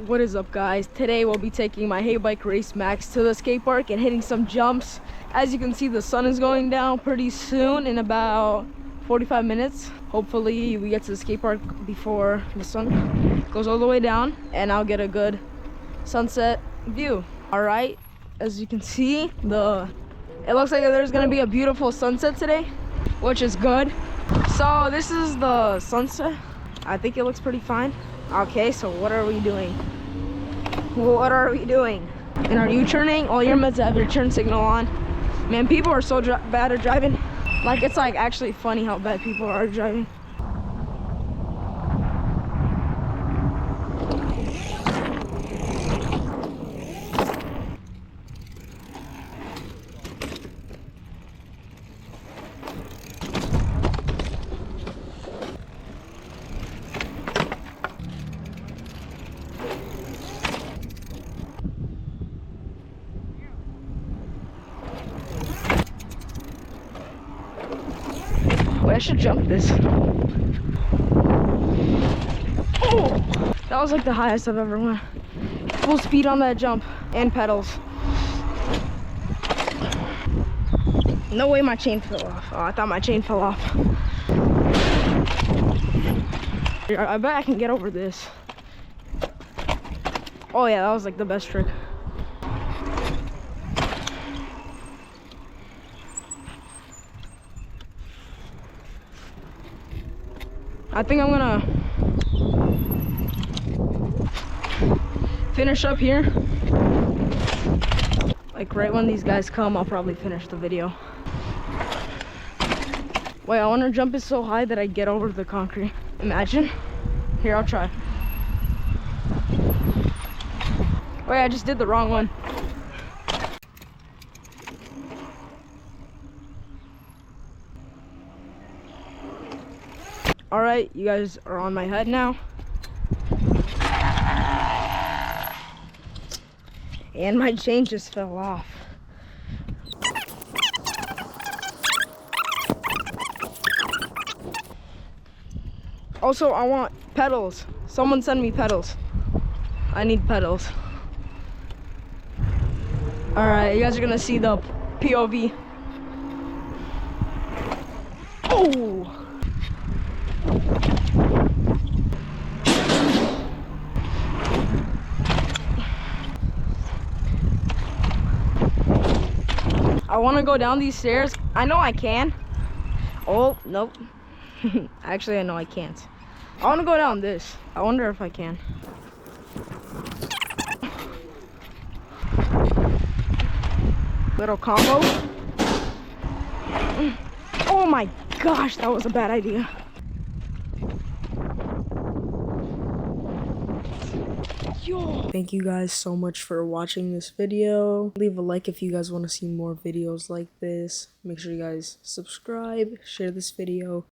What is up, guys? Today we'll be taking my Heybike Race Max to the skate park and hitting some jumps. As you can see, the sun is going down pretty soon, in about 45 minutes. Hopefully we get to the skate park before the sun goes all the way down and I'll get a good sunset view. All right, as you can see, it looks like there's gonna be a beautiful sunset today, which is good. So this is the sunset. I think it looks pretty fine. Okay, so what are we doing? What are we doing? And are you turning? Oh, you're meant to have your turn signal on. Man, people are so bad at driving. Like, it's like actually funny how bad people are at driving. Wait, I should jump this. Oh! That was like the highest I've ever went. Full speed on that jump and pedals. No way my chain fell off. Oh, I thought my chain fell off. I bet I can get over this. Oh yeah, that was like the best trick. I think I'm gonna finish up here. Like right when these guys come, I'll probably finish the video. Wait, I wanna jump it so high that I get over the concrete. Imagine. Here, I'll try. Wait, I just did the wrong one. All right, you guys are on my head now. And my chain just fell off. Also, I want pedals. Someone send me pedals. I need pedals. All right, you guys are gonna see the POV. Oh! I want to go down these stairs. I know I can. Oh, nope. Actually, I know I can't. I want to go down this. I wonder if I can. Little combo. Oh my gosh, that was a bad idea. Yo. Thank you guys so much for watching this video. Leave a like if you guys want to see more videos like this. Make sure you guys subscribe, share this video.